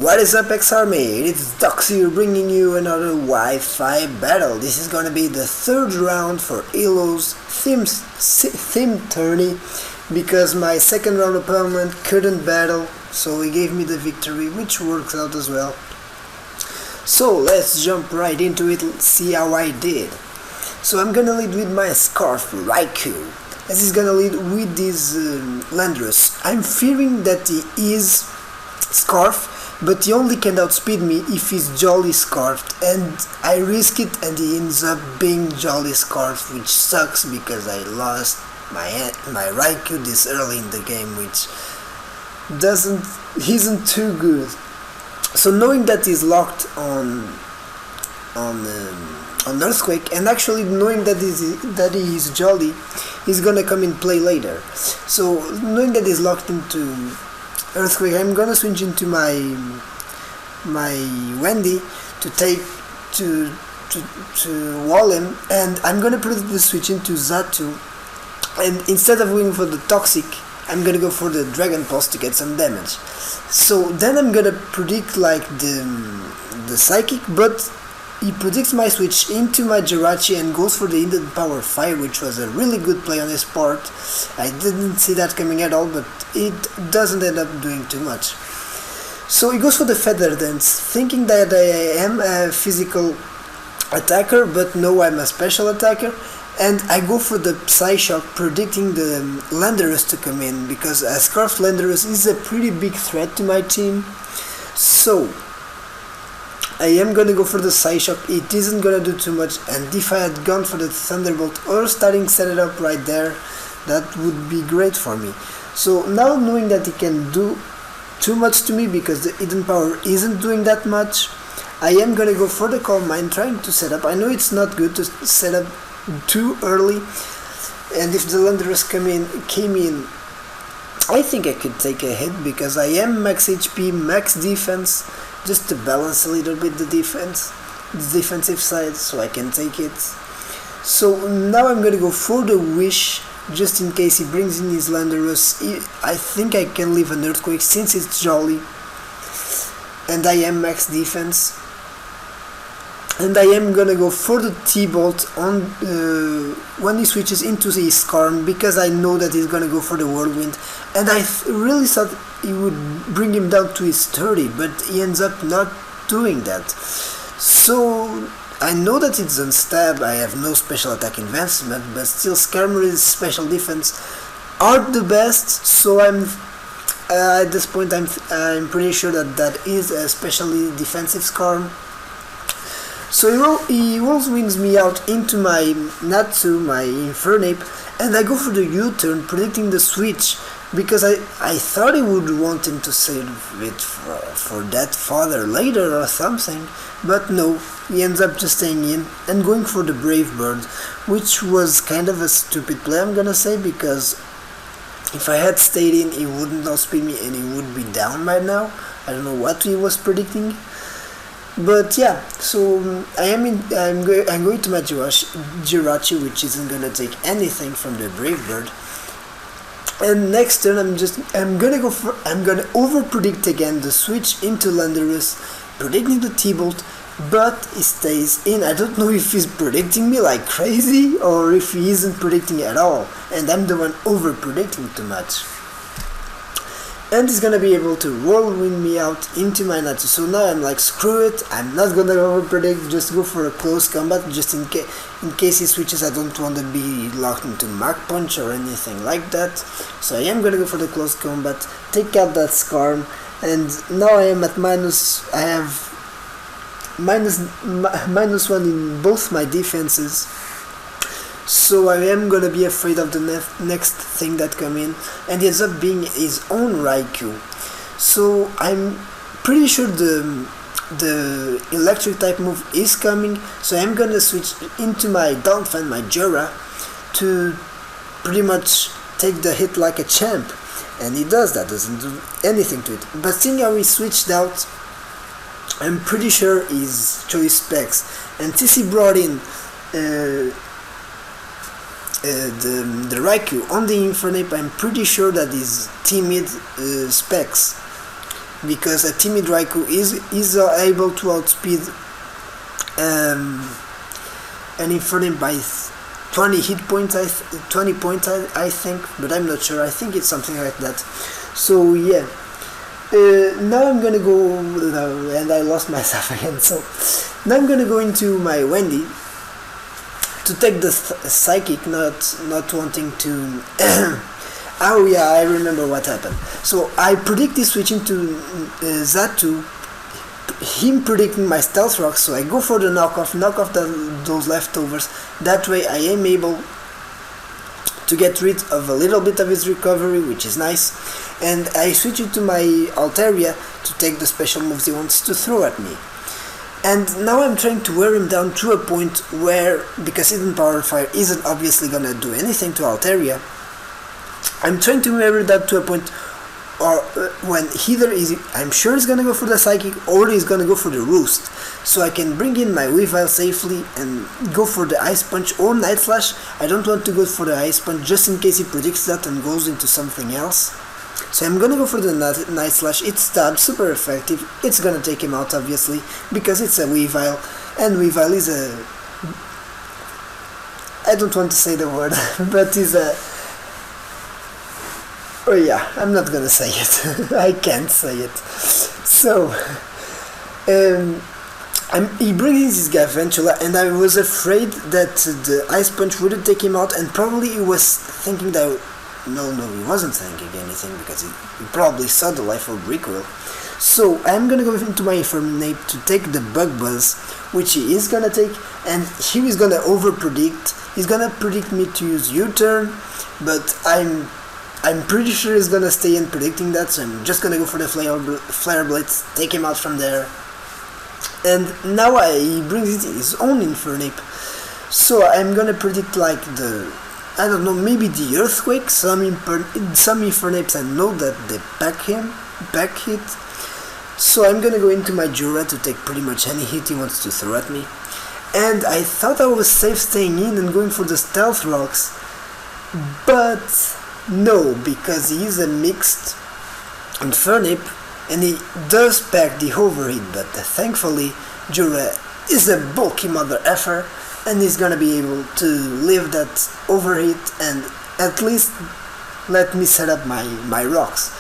What is up, X-Army? It's Dox here bringing you another Wi-Fi battle. This is gonna be the third round for Elo's theme tourney because my second round opponent couldn't battle, so he gave me the victory, which works out as well. So let's jump right into it, see how I did. So I'm gonna lead with my Scarf Raikou, as he's gonna lead with this Landorus. I'm fearing that he is Scarf, but he only can outspeed me if he's Jolly Scarfed, and I risk it and he ends up being Jolly Scarfed, which sucks because I lost my Raikou this early in the game, which isn't too good. So knowing that he's locked on Earthquake, and actually knowing that he is Jolly, he's gonna come in play later. So knowing that he's locked into Earthquake, I'm gonna switch into my Wendy to wall him, and I'm gonna put the switch into Xatu, and instead of going for the Toxic, I'm gonna go for the Dragon Pulse to get some damage. So then I'm gonna predict like the Psychic, but he predicts my switch into my Jirachi and goes for the Hidden Power Fire, which was a really good play on his part. I didn't see that coming at all, but it doesn't end up doing too much. So he goes for the Feather Dance, thinking that I am a physical attacker, but no, I'm a special attacker. And I go for the Psyshock, predicting the Landorus to come in, because a Scarf Landorus is a pretty big threat to my team. So I am gonna go for the Psyshock. It isn't gonna do too much, and if I had gone for the Thunderbolt or starting set it up right there, that would be great for me. So now knowing that he can do too much to me because the Hidden Power isn't doing that much, I am gonna go for the Calm Mind, trying to set up. I know it's not good to set up too early, and if the Landorus came in, I think I could take a hit because I am max HP, max defense, just to balance a little bit the defensive side, so I can take it. So now I'm gonna go for the Wish, just in case he brings in his Landorus. I think I can leave an Earthquake since it's Jolly, and I am max defense. And I am gonna go for the T-Bolt on when he switches into his Skarn, because I know that he's gonna go for the Whirlwind, and I really thought he would bring him down to his 30, but he ends up not doing that. So I know that it's unstab, I have no special attack advancement, but still Skarmory's special defense are the best, so at this point I'm pretty sure that is a specially defensive Skarm. So he whirlwinds me out into my Natsu, my Infernape, and I go for the U-turn, predicting the switch, because I thought he would want him to save it for that father later or something, but no, he ends up just staying in and going for the Brave Bird, which was kind of a stupid play, I'm gonna say, because if I had stayed in, he wouldn't outspeed me and he would be down by now. I don't know what he was predicting. But yeah, so I'm going to my Jirachi, which isn't gonna take anything from the Brave Bird. And next turn I'm gonna over predict again the switch into Landorus, predicting the T-Bolt, but he stays in. I don't know if he's predicting me like crazy or if he isn't predicting at all, and I'm the one over predicting too much. And he's gonna be able to whirlwind me out into my Natsu. So now I'm like, screw it, I'm not gonna over predict, just go for a close combat, just in case he switches. I don't want to be locked into Mach Punch or anything like that. So I am gonna go for the close combat, take out that Skarm, and now I am at I have minus one in both my defenses. So I am gonna be afraid of the next thing that come in, and he ends up being his own Raikou. So I'm pretty sure the electric type move is coming, so I'm gonna switch into my Donphan, my Jura, to pretty much take the hit like a champ, and he does that, doesn't do anything to it. But seeing how he switched out, I'm pretty sure his choice specs, and since he brought in the Raikou on the Infernape, I'm pretty sure that his timid specs because a timid Raikou is able to outspeed an Infernape by 20 hit points, 20 points I think, but I'm not sure. I think it's something like that. So yeah, now I'm gonna go, and I lost myself again, so now I'm gonna go into my Wendy to take the Psychic, not wanting to oh yeah, I remember what happened. So I predicted switching to Zatu, him predicting my Stealth Rock, so I go for the knock off those leftovers. That way I am able to get rid of a little bit of his recovery, which is nice, and I switch it to my Altaria to take the special moves he wants to throw at me. And now I'm trying to wear him down to a point where, because Hidden Power Fire isn't obviously gonna do anything to Altaria, I'm trying to wear it down to a point or when either I'm sure he's gonna go for the Psychic or he's gonna go for the Roost, so I can bring in my Weavile safely and go for the Ice Punch or Night Slash. I don't want to go for the Ice Punch just in case he predicts that and goes into something else. So I'm gonna go for the Night Slash. It's stab, super effective. It's gonna take him out obviously because it's a Weavile, and Weavile is a, I don't want to say the word, but is a, oh yeah, I'm not gonna say it. I can't say it. So he brings his Garvantula, and I was afraid that the Ice Punch wouldn't take him out, and probably he was thinking that, no, he wasn't thinking anything, because he probably saw the Life Orb recoil. So I'm gonna go into my Infernape to take the Bug Buzz, which he is gonna take, and here he's gonna over predict. He's gonna predict me to use U-turn, but I'm pretty sure he's gonna stay in predicting that, so I'm just gonna go for the Flare Blitz, take him out from there. And now he brings his own Infernape, so I'm gonna predict like the, I don't know, maybe the Earthquake. Some Infernapes I know that they back hit, so I'm gonna go into my Jura to take pretty much any hit he wants to throw at me. And I thought I was safe staying in and going for the Stealth Rocks, but no, because he is a mixed Infernape and he does pack the overheat, but thankfully Jura is a bulky mother effer and he's gonna be able to live that overheat and at least let me set up my rocks.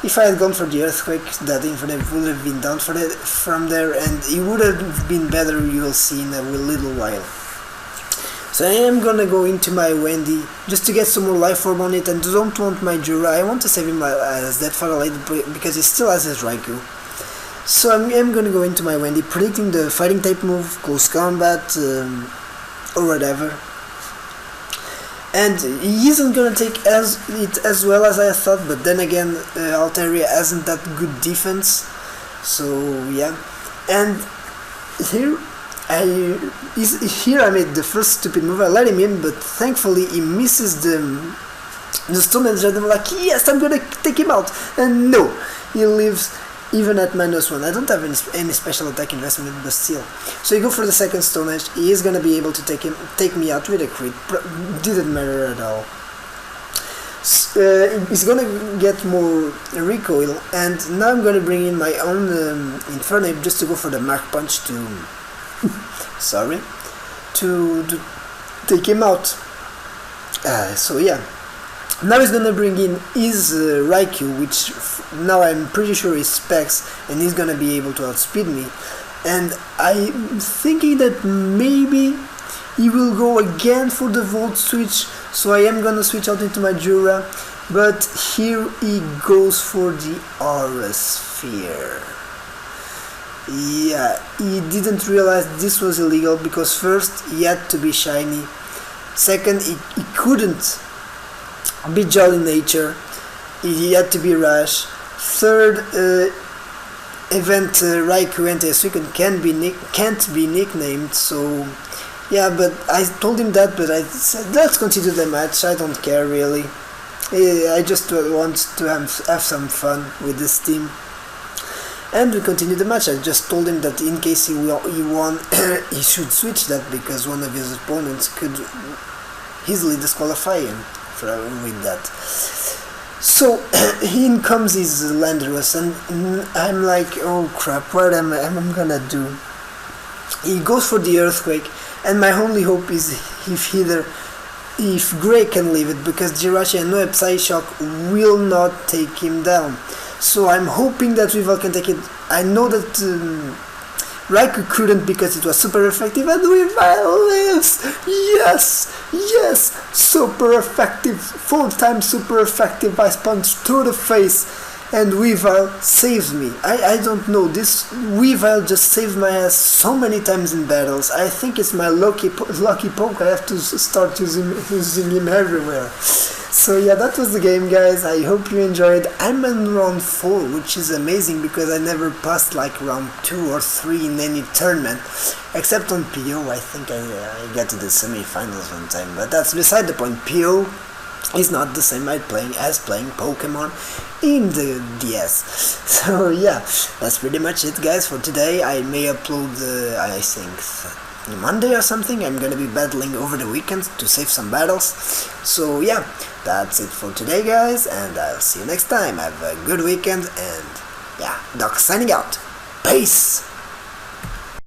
If I had gone for the Earthquake, that Infernape would have been down from there, and it would have been better, you will see in a little while. So I am gonna go into my Wendy just to get some more life orb on it, and don't want my Jura. I want to save him as that far later because he still has his Raikou. So I am gonna go into my Wendy, predicting the fighting type move, close combat, or whatever. And he isn't gonna take it as well as I thought, but then again, Altaria hasn't that good defense. So yeah, and here I made the first stupid move. I let him in, but thankfully he misses the Stone Edge, and I'm like, yes, I'm gonna take him out. And no, he lives even at -1. I don't have any special attack investment, but still. So you go for the second Stone Edge. He is gonna be able to take me out with a crit. Didn't matter at all. He's gonna get more recoil, and now I'm gonna bring in my own Infernape just to go for the Mark Punch to to take him out. So yeah, now he's gonna bring in his Raikou, which now I'm pretty sure is specs, and he's gonna be able to outspeed me. And I'm thinking that maybe he will go again for the Volt switch, so I am gonna switch out into my Jura, but here he goes for the Aura Sphere. Yeah, he didn't realize this was illegal, because first he had to be shiny, second he couldn't be Jolly Nature, he had to be Rash, third event Raikou Anti-Suicune can't be nicknamed. So yeah, but I told him that, but I said let's continue the match, I don't care really, I just want to have some fun with this team. And we continue the match. I just told him that in case he won, he should switch that, because one of his opponents could easily disqualify him with that. So in comes his Landorus, and I'm like, oh crap, what am I gonna do? He goes for the Earthquake, and my only hope is if Grey can leave it, because Jirachi and no Psyshock will not take him down. So I'm hoping that Weavile can take it. I know that Raikou couldn't because it was super effective, and Weavile lives! Yes! Yes! Super effective! 4 times super effective Ice Punch to the face, and Weavile saves me. I don't know, this Weavile just saved my ass so many times in battles. I think it's my lucky poke. I have to start using him everywhere. So yeah, that was the game, guys. I hope you enjoyed. I'm in round 4, which is amazing because I never passed like round 2 or 3 in any tournament, except on PO. I think I got to the semi-finals one time, but that's beside the point. PO is not the same as playing Pokemon in the DS. So yeah, that's pretty much it, guys, for today. I may upload I think Monday or something. I'm gonna be battling over the weekend to save some battles. So yeah, that's it for today, guys, and I'll see you next time. Have a good weekend, and yeah, Doc signing out. Peace!